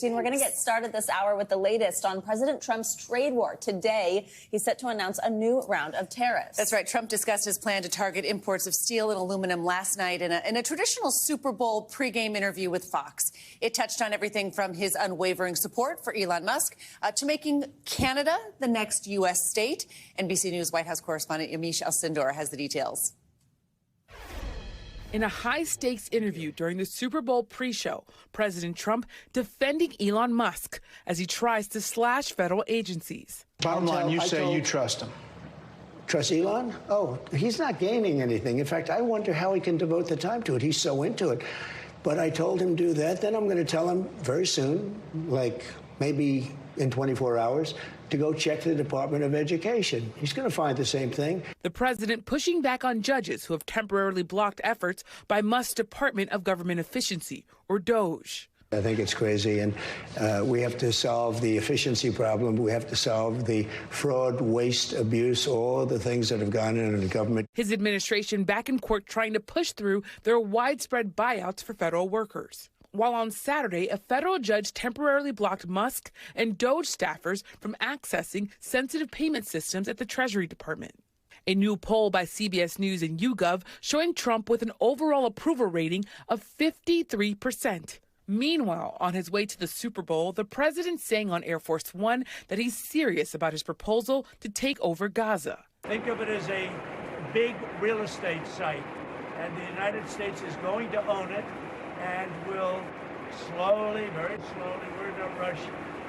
We're going to get started this hour with the latest on President Trump's trade war. Today, he's set to announce a new round of tariffs. That's right. Trump discussed his plan to target imports of steel and aluminum last night in a traditional Super Bowl pregame interview with Fox. It touched on everything from his unwavering support for Elon Musk to making Canada the next U.S. state. NBC News White House correspondent Yamiche Alcindor has the details. In a high-stakes interview during the Super Bowl pre-show, President Trump defending Elon Musk as he tries to slash federal agencies. Bottom line, you say you trust him. Trust Elon? Oh, he's not gaining anything. In fact, I wonder how he can devote the time to it. He's so into it. But I told him do that. Then I'm going to tell him very soon, like maybe in 24 hours, to go check the Department of Education. He's going to find the same thing. The president pushing back on judges who have temporarily blocked efforts by Musk's Department of Government Efficiency, or DOGE. I think it's crazy, and we have to solve the efficiency problem. We have to solve the fraud, waste, abuse, all the things that have gone into the government. His administration back in court trying to push through their widespread buyouts for federal workers. While on Saturday, a federal judge temporarily blocked Musk and DOGE staffers from accessing sensitive payment systems at the Treasury Department. A new poll by CBS News and YouGov showing Trump with an overall approval rating of 53%. Meanwhile, on his way to the Super Bowl, the president saying on Air Force One that he's serious about his proposal to take over Gaza. Think of it as a big real estate site, and the United States is going to own it. And will slowly, very slowly, we're in a rush,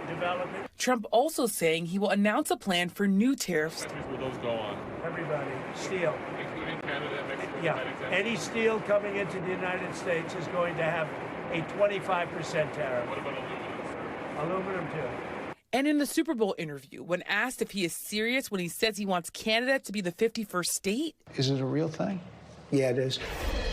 develop it. Trump also saying he will announce a plan for new tariffs. Will those go on? Everybody. Steel. Including Canada, Mexico, yeah. Any steel coming into the United States is going to have a 25% tariff. What about aluminum? Aluminum, too. And in the Super Bowl interview, when asked if he is serious when he says he wants Canada to be the 51st state. Is it a real thing? Yeah, it is.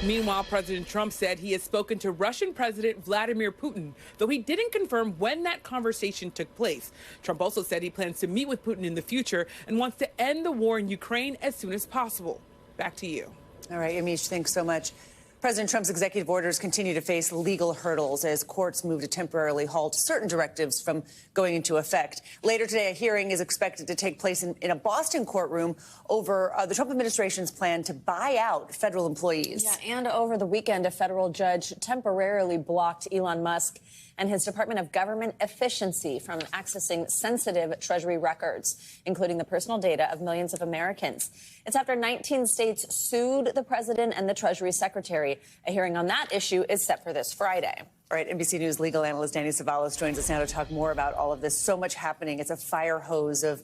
Meanwhile, President Trump said he has spoken to Russian President Vladimir Putin, though he didn't confirm when that conversation took place. Trump also said he plans to meet with Putin in the future and wants to end the war in Ukraine as soon as possible. Back to you. All right, Yamiche, thanks so much. President Trump's executive orders continue to face legal hurdles as courts move to temporarily halt certain directives from going into effect. Later today, a hearing is expected to take place in a Boston courtroom over the Trump administration's plan to buy out federal employees. Yeah, and over the weekend, a federal judge temporarily blocked Elon Musk and his Department of Government Efficiency from accessing sensitive Treasury records, including the personal data of millions of Americans. It's after 19 states sued the president and the Treasury Secretary. A hearing on that issue is set for this Friday. All right, NBC News legal analyst Danny Savalos joins us now to talk more about all of this. So much happening. It's a fire hose of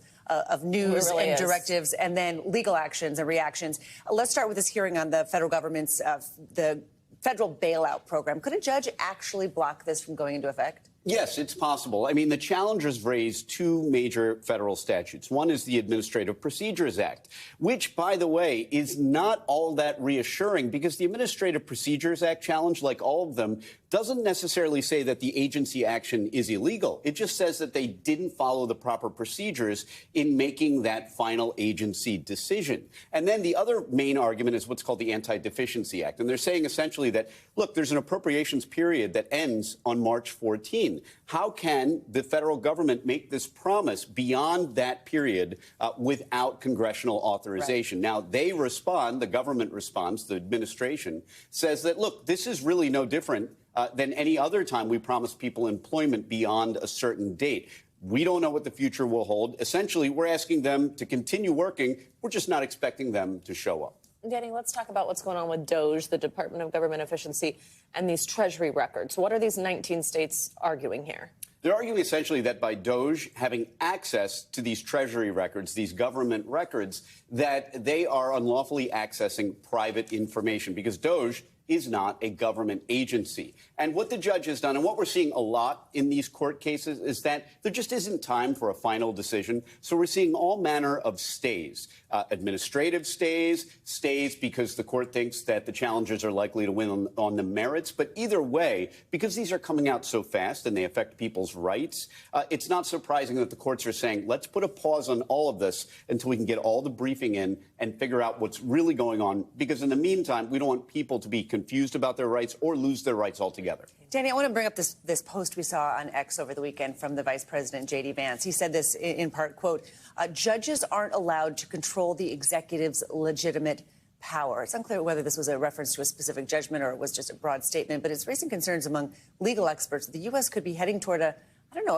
news really and is. directives and then legal actions and reactions. Let's start with this hearing on the federal government's the federal bailout program. Could a judge actually block this from going into effect? Yes, it's possible. I mean, the challengers raised two major federal statutes. One is the Administrative Procedures Act, which, by the way, is not all that reassuring because the Administrative Procedures Act challenge, like all of them, doesn't necessarily say that the agency action is illegal. It just says that they didn't follow the proper procedures in making that final agency decision. And then the other main argument is what's called the Anti-Deficiency Act. And they're saying essentially that, look, there's an appropriations period that ends on March 14. How can the federal government make this promise beyond that period without congressional authorization? Right. Now, they respond, the government responds, the administration says that, look, this is really no different than any other time we promise people employment beyond a certain date. We don't know what the future will hold. Essentially, we're asking them to continue working. We're just not expecting them to show up. Danny, let's talk about what's going on with DOGE, the Department of Government Efficiency, and these Treasury records. What are these 19 states arguing here? They're arguing essentially that by DOGE having access to these Treasury records, these government records, that they are unlawfully accessing private information because DOGE is not a government agency. And what the judge has done, and what we're seeing a lot in these court cases, is that there just isn't time for a final decision. So we're seeing all manner of stays, administrative stays, stays because the court thinks that the challengers are likely to win on the merits. But either way, because these are coming out so fast and they affect people's rights, it's not surprising that the courts are saying, let's put a pause on all of this until we can get all the briefing in and figure out what's really going on. Because in the meantime, we don't want people to be confused confused about their rights or lose their rights altogether. Danny, I want to bring up this post we saw on X over the weekend from the Vice President, J.D. Vance. He said this in part, quote, judges aren't allowed to control the executive's legitimate power. It's unclear whether this was a reference to a specific judgment or it was just a broad statement, but it's raising concerns among legal experts that the U.S. could be heading toward a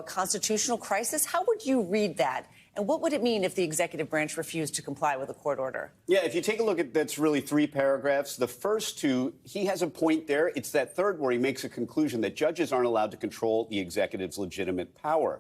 constitutional crisis. How would you read that? And what would it mean if the executive branch refused to comply with a court order? Yeah, if you take a look at that's really 3 paragraphs. The first 2, he has a point there. It's that third where he makes a conclusion that judges aren't allowed to control the executive's legitimate power.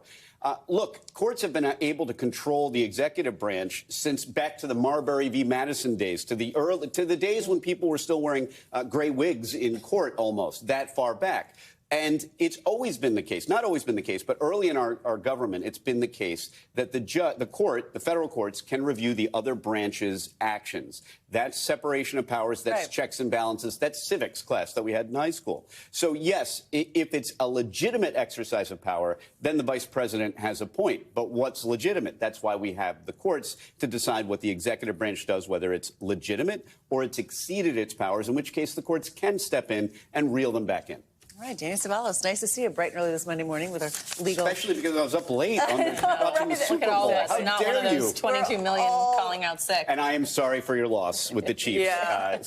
Look, courts have been able to control the executive branch since back to the Marbury v. Madison days, to the days when people were still wearing gray wigs in court, almost that far back. And it's always been the case, not always been the case, but early in our government, it's been the case that the federal courts can review the other branch's actions. That's separation of powers, that's checks and balances, that's civics class that we had in high school. So, yes, if it's a legitimate exercise of power, then the vice president has a point. But what's legitimate? That's why we have the courts to decide what the executive branch does, whether it's legitimate or it's exceeded its powers, in which case the courts can step in and reel them back in. All right, Danny Savalas, nice to see you bright and early this Monday morning with our legal... Especially because I was up late watching the Super Bowl. How not dare one of those you? 22 million calling out sick. And I am sorry for your loss with the Chiefs,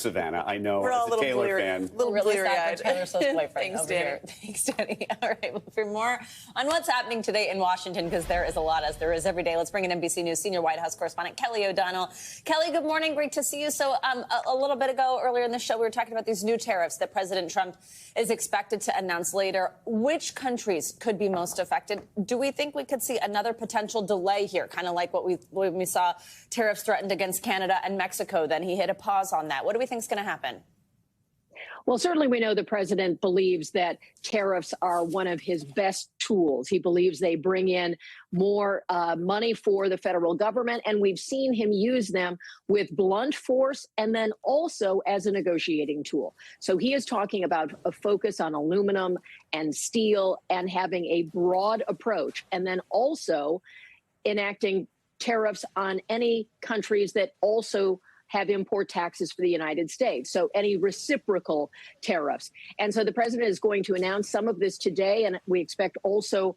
Savannah. I know We're all as a Taylor fan. Little really bleary-eyed. sad for Taylor Swift's boyfriend. Thanks, over Danny. here. Thanks, Danny. All right, well, for more on what's happening today in Washington, because there is a lot, as there is every day, let's bring in NBC News senior White House correspondent Kelly O'Donnell. Kelly, good morning. Great to see you. So a little bit ago, earlier in the show, we were talking about these new tariffs that President Trump is expected to announce later. Which countries could be most affected? Do we think we could see another potential delay here, kind of like when we saw tariffs threatened against Canada and Mexico? Then he hit a pause on that. What do we think is going to happen? Well, certainly we know the president believes that tariffs are one of his best tools. He believes they bring in more money for the federal government, and we've seen him use them with blunt force and then also as a negotiating tool. So he is talking about a focus on aluminum and steel and having a broad approach, and then also enacting tariffs on any countries that also have import taxes for the United States. So any reciprocal tariffs. And so the president is going to announce some of this today, and we expect also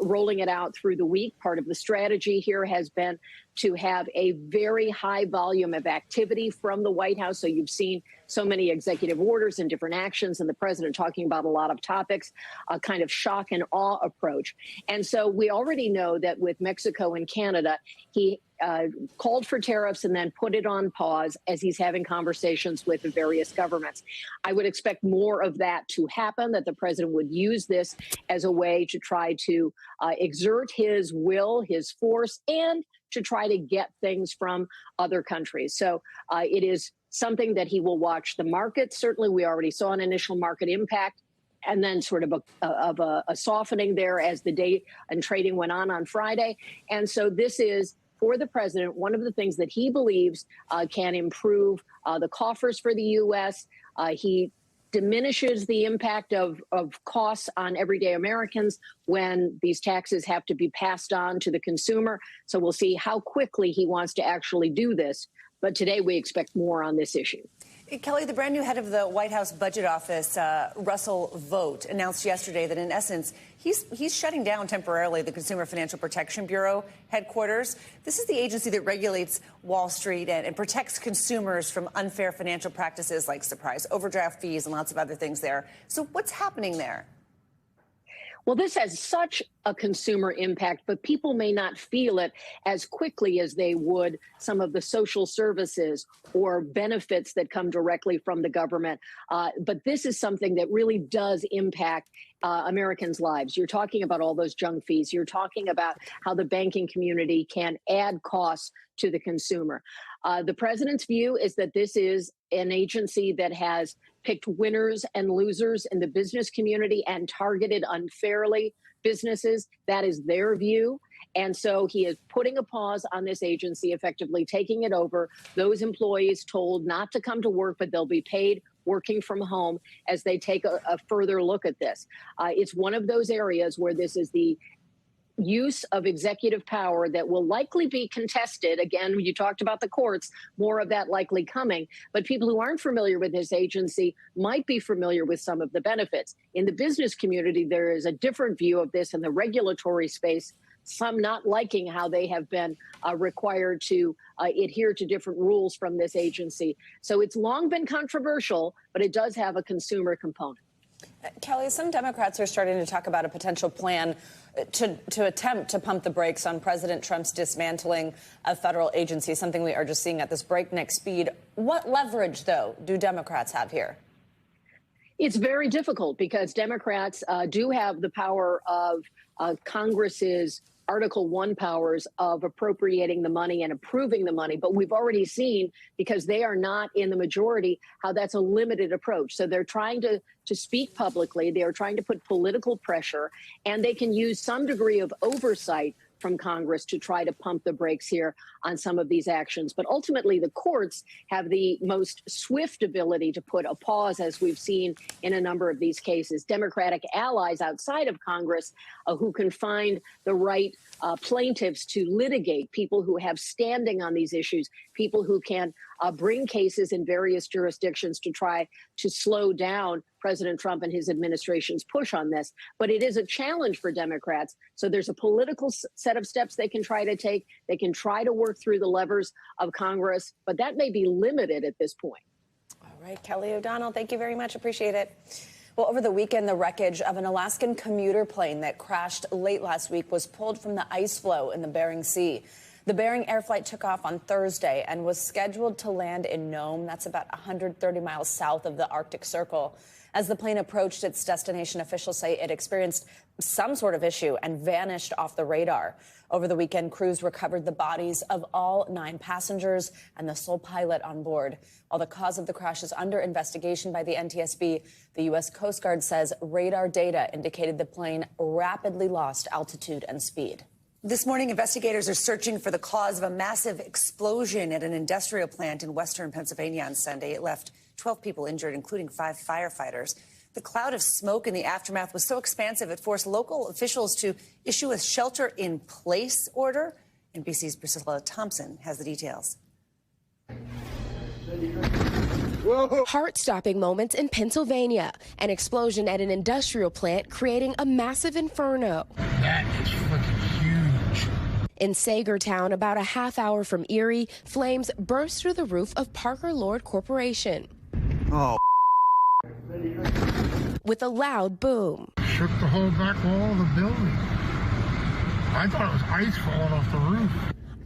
rolling it out through the week. Part of the strategy here has been to have a very high volume of activity from the White House. So you've seen so many executive orders and different actions, and the president talking about a lot of topics, a kind of shock and awe approach. And so we already know that with Mexico and Canada, he called for tariffs and then put it on pause as he's having conversations with the various governments. I would expect more of that to happen, that the president would use this as a way to try to exert his will, his force, and to try to get things from other countries. So it is something that he will watch the market. Certainly, we already saw an initial market impact and then sort of a softening there as the day and trading went on Friday. And so this is, for the president, one of the things that he believes can improve the coffers for the U.S. He diminishes the impact of costs on everyday Americans when these taxes have to be passed on to the consumer. So we'll see how quickly he wants to actually do this. But today we expect more on this issue. Kelly, the brand new head of the White House Budget Office, Russell Vought, announced yesterday that in essence, he's shutting down temporarily the Consumer Financial Protection Bureau headquarters. This is the agency that regulates Wall Street and protects consumers from unfair financial practices like surprise overdraft fees and lots of other things there. So what's happening there? Well, this has such a consumer impact, but people may not feel it as quickly as they would some of the social services or benefits that come directly from the government. But this is something that really does impact Americans' lives. You're talking about all those junk fees. You're talking about how the banking community can add costs to the consumer. The president's view is that this is an agency that has picked winners and losers in the business community and targeted unfairly businesses. That is their view. And so he is putting a pause on this agency, effectively taking it over. Those employees told not to come to work, but they'll be paid working from home as they take a further look at this. It's one of those areas where this is the use of executive power that will likely be contested. Again, you talked about the courts, more of that likely coming. But people who aren't familiar with this agency might be familiar with some of the benefits. In the business community, there is a different view of this in the regulatory space, some not liking how they have been required to adhere to different rules from this agency. So it's long been controversial, but it does have a consumer component. Kelly, some Democrats are starting to talk about a potential plan to attempt to pump the brakes on President Trump's dismantling of federal agencies, something we are just seeing at this breakneck speed. What leverage, though, do Democrats have here? It's very difficult because Democrats do have the power of Congress's Article 1 powers of appropriating the money and approving the money. But we've already seen, because they are not in the majority, how that's a limited approach. So they're trying to speak publicly. They are trying to put political pressure, and they can use some degree of oversight from Congress to try to pump the brakes here on some of these actions. But ultimately, the courts have the most swift ability to put a pause, as we've seen in a number of these cases. Democratic allies outside of Congress who can find the right plaintiffs to litigate, people who have standing on these issues, people who can bring cases in various jurisdictions to try to slow down President Trump and his administration's push on this. But it is a challenge for Democrats. So there's a political set of steps they can try to take. They can try to work through the levers of Congress, but that may be limited at this point. All right, Kelly O'Donnell, thank you very much. Appreciate it. Well, over the weekend, the wreckage of an Alaskan commuter plane that crashed late last week was pulled from the ice floe in the Bering Sea. The Bering Air flight took off on Thursday and was scheduled to land in Nome. That's about 130 miles south of the Arctic Circle. As the plane approached its destination, officials say it experienced some sort of issue and vanished off the radar. Over the weekend, crews recovered the bodies of all 9 passengers and the sole pilot on board. While the cause of the crash is under investigation by the NTSB, the U.S. Coast Guard says radar data indicated the plane rapidly lost altitude and speed. This morning, investigators are searching for the cause of a massive explosion at an industrial plant in western Pennsylvania on Sunday. It left 12 people injured, including 5 firefighters. The cloud of smoke in the aftermath was so expansive it forced local officials to issue a shelter-in-place order. NBC's Priscilla Thompson has the details. Heart-stopping moments in Pennsylvania. An explosion at an industrial plant creating a massive inferno. That is freaking huge. In Sagertown, about a half hour from Erie, flames burst through the roof of Parker Lord Corporation. Oh. With a loud boom. Shook the whole back wall of the building. I thought it was ice falling off the roof.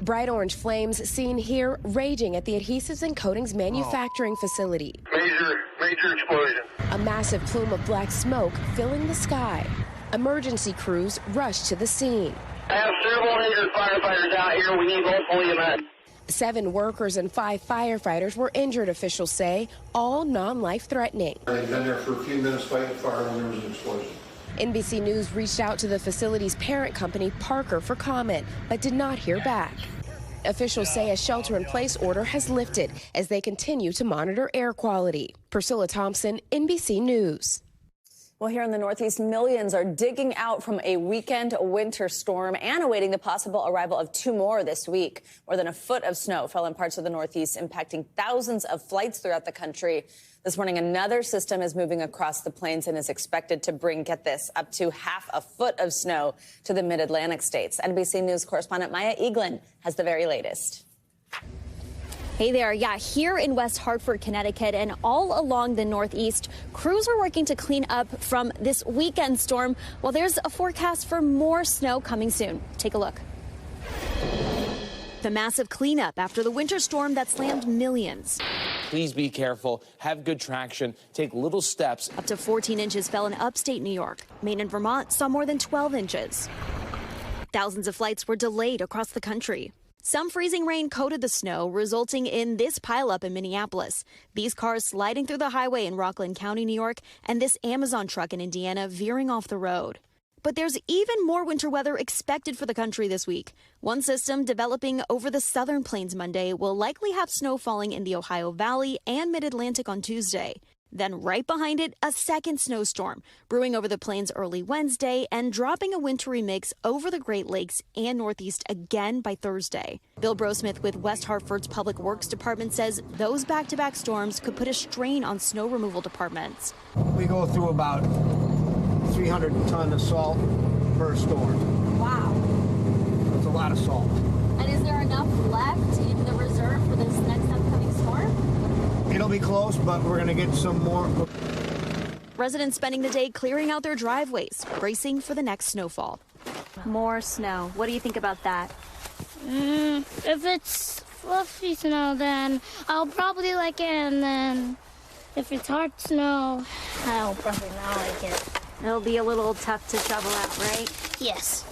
Bright orange flames seen here raging at the adhesives and coatings manufacturing facility. Major explosion. A massive plume of black smoke filling the sky. Emergency crews rushed to the scene. I have several injured firefighters out here. We need multiple EMS. 7 workers and 5 firefighters were injured, officials say, all non-life-threatening. They'd been there for a few minutes fighting fire when there was an explosion. NBC News reached out to the facility's parent company, Parker, for comment, but did not hear back. Officials say a shelter-in-place order has lifted as they continue to monitor air quality. Priscilla Thompson, NBC News. Well, here in the Northeast, millions are digging out from a weekend winter storm and awaiting the possible arrival of 2 more this week. More than a foot of snow fell in parts of the Northeast, impacting thousands of flights throughout the country. This morning, another system is moving across the plains and is expected to bring, get this, up to half a foot of snow to the mid-Atlantic states. NBC News correspondent Maya Eaglin has the very latest. Hey there. Yeah, here in West Hartford, Connecticut, and all along the Northeast, crews are working to clean up from this weekend storm, while there's a forecast for more snow coming soon. Take a look. The massive cleanup after the winter storm that slammed millions. Please be careful, have good traction, take little steps. Up to 14 inches fell in upstate New York. Maine and Vermont saw more than 12 inches. Thousands of flights were delayed across the country. Some freezing rain coated the snow, resulting in this pileup in Minneapolis. These cars sliding through the highway in Rockland County, New York, and this Amazon truck in Indiana veering off the road. But there's even more winter weather expected for the country this week. One system developing over the southern plains Monday will likely have snow falling in the Ohio Valley and mid-Atlantic on Tuesday. Then right behind it, a second snowstorm, brewing over the plains early Wednesday and dropping a wintry mix over the Great Lakes and Northeast again by Thursday. Bill Brosmith with West Hartford's Public Works Department says those back-to-back storms could put a strain on snow removal departments. We go through about 300 tons of salt per storm. Wow. That's a lot of salt. And is there enough left in the reserve for this next upcoming storm? It'll be close, but we're going to get some more. Residents spending the day clearing out their driveways, bracing for the next snowfall. More snow. What do you think about that? If it's fluffy snow, then I'll probably like it, and then if it's hard snow, I'll probably not like it. It'll be a little tough to shovel out, right? Yes.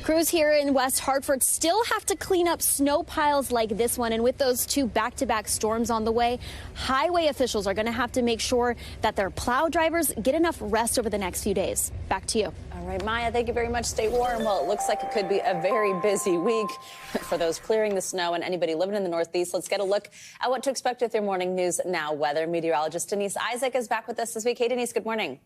Crews here in West Hartford still have to clean up snow piles like this one. And with those two back-to-back storms on the way, highway officials are going to have to make sure that their plow drivers get enough rest over the next few days. Back to you. All right, Maya, thank you very much. Stay warm. Well, it looks like it could be a very busy week for those clearing the snow and anybody living in the Northeast. Let's get a look at what to expect with your Morning News Now weather. Meteorologist Denise Isaac is back with us this week. Hey, Denise, good morning.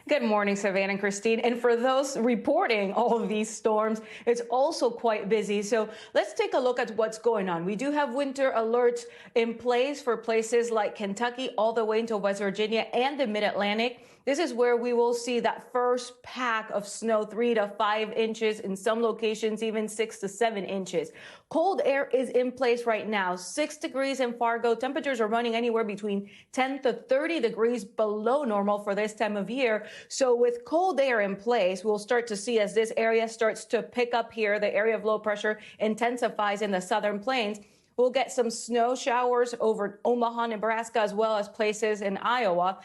Good morning, Savannah and Christine. And for those reporting all of these storms, it's also quite busy. So let's take a look at what's going on. We do have winter alerts in place for places like Kentucky all the way into West Virginia and the Mid-Atlantic. This is where we will see that first pack of snow, 3 to 5 inches, in some locations even 6 to 7 inches. Cold air is in place right now. 6 degrees in Fargo. Temperatures are running anywhere between 10 to 30 degrees below normal for this time of year. So with cold air in place, we'll start to see as this area starts to pick up here, the area of low pressure intensifies in the southern plains. We'll get some snow showers over Omaha, Nebraska, as well as places in Iowa.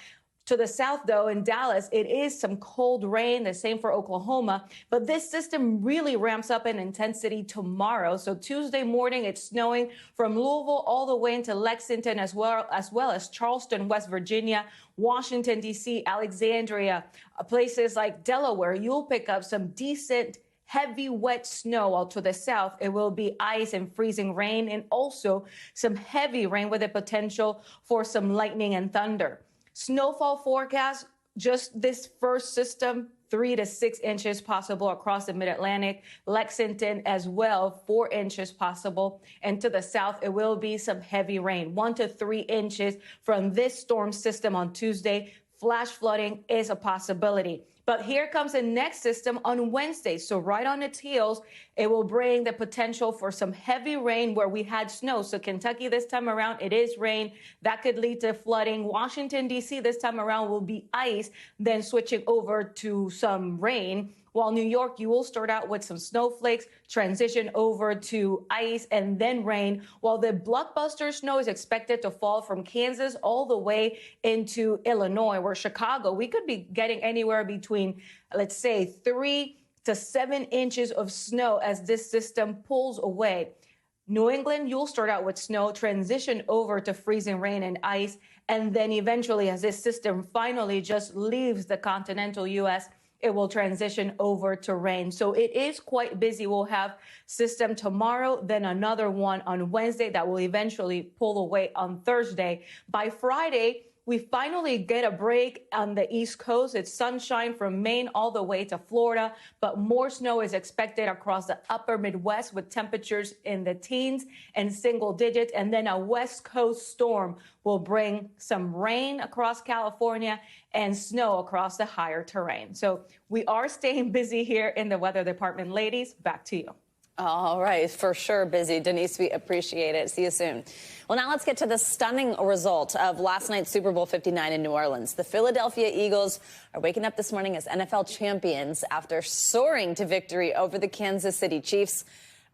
To the south, though, in Dallas, it is some cold rain, the same for Oklahoma. But this system really ramps up in intensity tomorrow. So Tuesday morning, it's snowing from Louisville all the way into Lexington, as well as Charleston, West Virginia, Washington, D.C., Alexandria, places like Delaware. You'll pick up some decent heavy, wet snow. While to the south, it will be ice and freezing rain, and also some heavy rain with the potential for some lightning and thunder. Snowfall forecast, just this first system, 3 to 6 inches possible across the Mid-Atlantic. Lexington as well, 4 inches possible. And to the south, it will be some heavy rain, 1 to 3 inches from this storm system on Tuesday. Flash flooding is a possibility. But here comes the next system on Wednesday. So right on its heels, it will bring the potential for some heavy rain where we had snow. So Kentucky this time around, it is rain. That could lead to flooding. Washington, D.C. this time around will be ice, then switching over to some rain. While New York, you will start out with some snowflakes, transition over to ice and then rain, while the blockbuster snow is expected to fall from Kansas all the way into Illinois, where Chicago, we could be getting anywhere between, let's say, 3 to 7 inches of snow as this system pulls away. New England, you'll start out with snow, transition over to freezing rain and ice, and then eventually, as this system finally just leaves the continental U.S., it will transition over to rain. So it is quite busy. We'll have system tomorrow, then another one on Wednesday that will eventually pull away on Thursday. By Friday, we finally get a break on the East Coast. It's sunshine from Maine all the way to Florida, but more snow is expected across the upper Midwest with temperatures in the teens and single digits. And then a West Coast storm will bring some rain across California and snow across the higher terrain. So we are staying busy here in the weather department. Ladies, back to you. All right, for sure busy. Denise, we appreciate it. See you soon. Well, now let's get to the stunning result of last night's Super Bowl 59 in New Orleans. The Philadelphia Eagles are waking up this morning as NFL champions after soaring to victory over the Kansas City Chiefs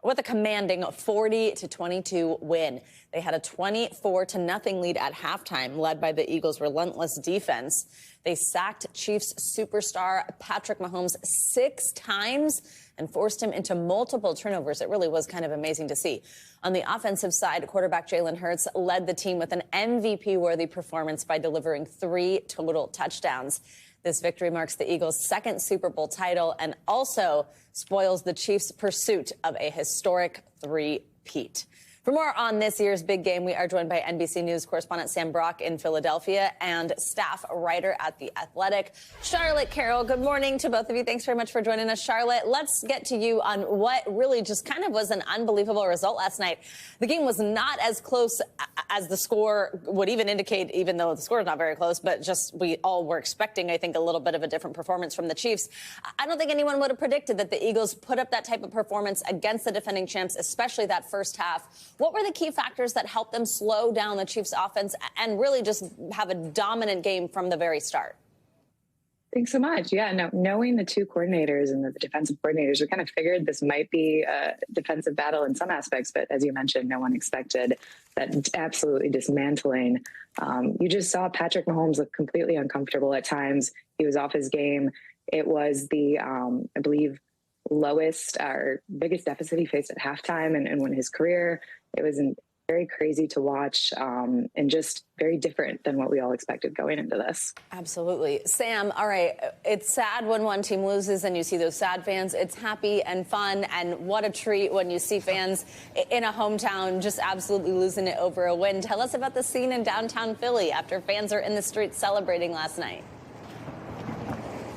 with a commanding 40-22 win. They had a 24-0 lead at halftime, led by the Eagles' relentless defense. They sacked Chiefs superstar Patrick Mahomes 6 times and forced him into multiple turnovers. It really was kind of amazing to see. On the offensive side, quarterback Jalen Hurts led the team with an MVP-worthy performance by delivering 3 total touchdowns. This victory marks the Eagles' second Super Bowl title and also spoils the Chiefs' pursuit of a historic three-peat. For more on this year's big game, we are joined by NBC News correspondent Sam Brock in Philadelphia and staff writer at The Athletic, Charlotte Carroll. Good morning to both of you. Thanks very much for joining us, Charlotte. Let's get to you on what really just kind of was an unbelievable result last night. The game was not as close as the score would even indicate, even though the score is not very close, but just we all were expecting, I think, a little bit of a different performance from the Chiefs. I don't think anyone would have predicted that the Eagles put up that type of performance against the defending champs, especially that first half. What were the key factors that helped them slow down the Chiefs' offense and really just have a dominant game from the very start? Thanks so much. Yeah, no, knowing the two coordinators and the defensive coordinators, we kind of figured this might be a defensive battle in some aspects, but as you mentioned, no one expected that absolutely dismantling. You just saw Patrick Mahomes look completely uncomfortable at times. He was off his game. It was the, I believe, lowest or biggest deficit he faced at halftime and when his career. It was very crazy to watch and just very different than what we all expected going into this. Absolutely. Sam, all right, it's sad when one team loses and you see those sad fans. It's happy and fun, and what a treat when you see fans in a hometown just absolutely losing it over a win. Tell us about the scene in downtown Philly after fans are in the streets celebrating last night.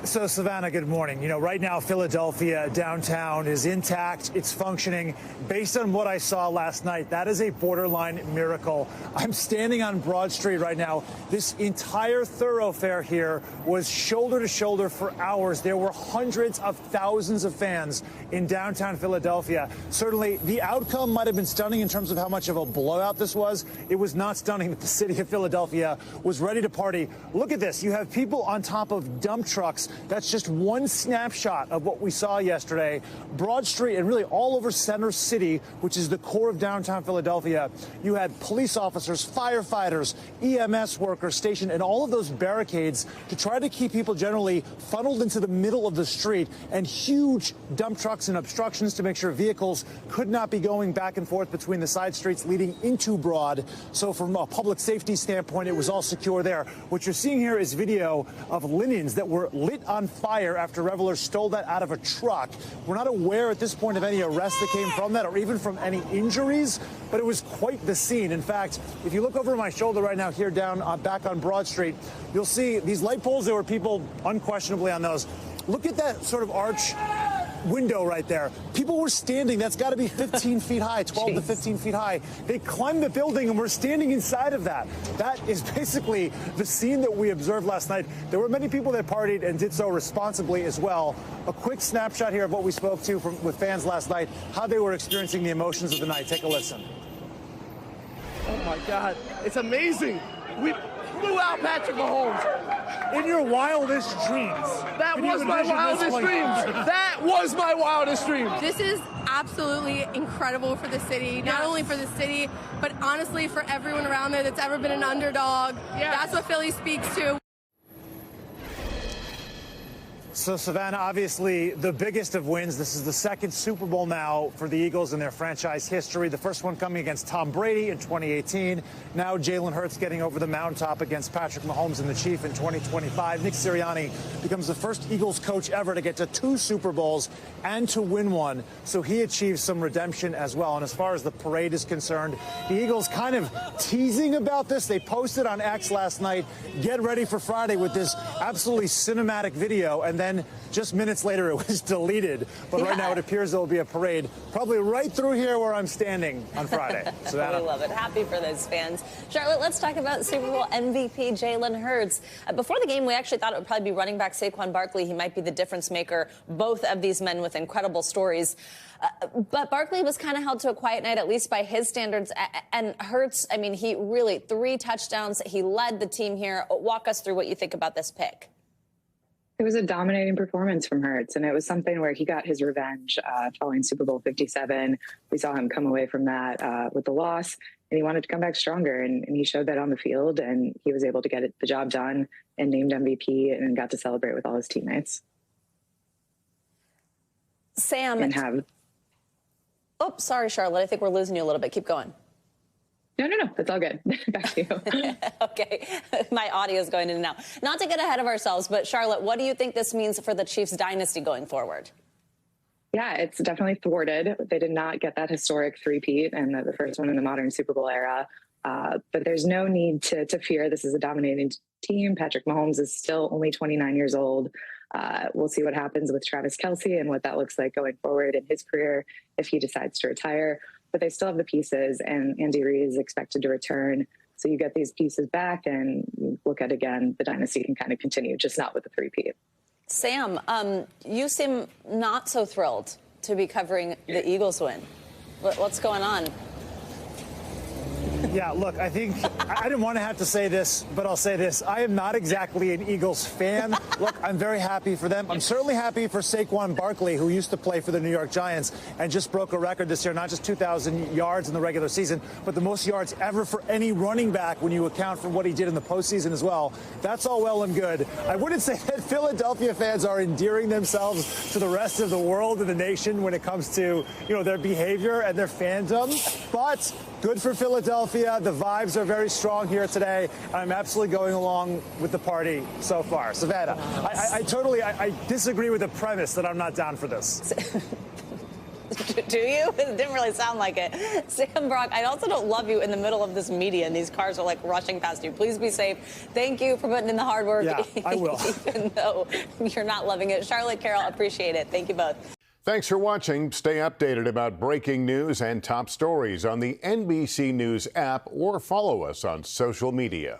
So, Savannah, good morning. You know, right now, Philadelphia downtown is intact. It's functioning. Based on what I saw last night, that is a borderline miracle. I'm standing on Broad Street right now. This entire thoroughfare here was shoulder to shoulder for hours. There were hundreds of thousands of fans in downtown Philadelphia. Certainly, the outcome might have been stunning in terms of how much of a blowout this was. It was not stunning that the city of Philadelphia was ready to party. Look at this. You have people on top of dump trucks. That's just one snapshot of what we saw yesterday. Broad Street and really all over Center City, which is the core of downtown Philadelphia, you had police officers, firefighters, EMS workers stationed in all of those barricades to try to keep people generally funneled into the middle of the street, and huge dump trucks and obstructions to make sure vehicles could not be going back and forth between the side streets leading into Broad. So from a public safety standpoint, it was all secure there. What you're seeing here is video of linens that were lit on fire after revelers stole that out of a truck. We're not aware at this point of any arrests that came from that or even from any injuries, but it was quite the scene. In fact, if you look over my shoulder right now here down back on Broad Street, you'll see these light poles. There were people unquestionably on those. Look at that sort of arch window right there. People were standing. That's got to be 15 feet high, 12 to 15 feet high. They climbed the building and we're standing inside of that. That is basically the scene that we observed last night. There were many people that partied and did so responsibly as well. A quick snapshot here of what we spoke to with fans last night, how they were experiencing the emotions of the night. Take a listen. Oh my God, it's amazing. We blew out Patrick Mahomes. In your wildest dreams. That was my wildest dreams. That was my wildest dreams. This is absolutely incredible for the city. Not only for the city, but honestly for everyone around there that's ever been an underdog. That's what Philly speaks to. So, Savannah, obviously the biggest of wins. This is the second Super Bowl now for the Eagles in their franchise history. The first one coming against Tom Brady in 2018. Now Jalen Hurts getting over the mountaintop against Patrick Mahomes and the Chief in 2025. Nick Sirianni becomes the first Eagles coach ever to get to 2 Super Bowls and to win one. So he achieves some redemption as well. And as far as the parade is concerned, the Eagles kind of teasing about this. They posted on X last night, get ready for Friday with this absolutely cinematic video. And then just minutes later, it was deleted. But right now, it appears there will be a parade probably right through here where I'm standing on Friday. So I love it. Happy for those fans. Charlotte, let's talk about Super Bowl MVP Jalen Hurts. Before the game, we actually thought it would probably be running back Saquon Barkley. He might be the difference maker. Both of these men with incredible stories. But Barkley was kind of held to a quiet night, at least by his standards. And Hurts, I mean, he really 3 touchdowns. He led the team here. Walk us through what you think about this pick. It was a dominating performance from Hurts, and it was something where he got his revenge following Super Bowl 57. We saw him come away from that with the loss, and he wanted to come back stronger, and he showed that on the field, and he was able to get the job done and named MVP and got to celebrate with all his teammates. Sam. Oh, sorry, Charlotte. I think we're losing you a little bit. Keep going. No, that's all good. Back to you. Okay, my audio is going in and out. Not to get ahead of ourselves, but Charlotte, what do you think this means for the Chiefs' dynasty going forward? Yeah, it's definitely thwarted. They did not get that historic three-peat and the first one in the modern Super Bowl era. But there's no need to fear. This is a dominating team. Patrick Mahomes is still only 29 years old. We'll see what happens with Travis Kelce and what that looks like going forward in his career if he decides to retire. But they still have the pieces, and Andy Reid is expected to return. So you get these pieces back, and you look at, again, the dynasty can kind of continue, just not with the three-peat. Sam, you seem not so thrilled to be covering the Eagles win. What's going on? Yeah, look, I think I didn't want to have to say this, but I'll say this. I am not exactly an Eagles fan. Look, I'm very happy for them. I'm certainly happy for Saquon Barkley, who used to play for the New York Giants and just broke a record this year, not just 2,000 yards in the regular season, but the most yards ever for any running back when you account for what he did in the postseason as well. That's all well and good. I wouldn't say that Philadelphia fans are endearing themselves to the rest of the world and the nation when it comes to, their behavior and their fandom, but good for Philadelphia. The vibes are very strong here today. I'm absolutely going along with the party so far. Savannah, I disagree with the premise that I'm not down for this. Do you? It didn't really sound like it. Sam Brock, I also don't love you in the middle of this media and these cars are like rushing past you. Please be safe. Thank you for putting in the hard work. Yeah, I will. Even though you're not loving it. Charlotte, Carol, appreciate it. Thank you both. Thanks for watching. Stay updated about breaking news and top stories on the NBC News app or follow us on social media.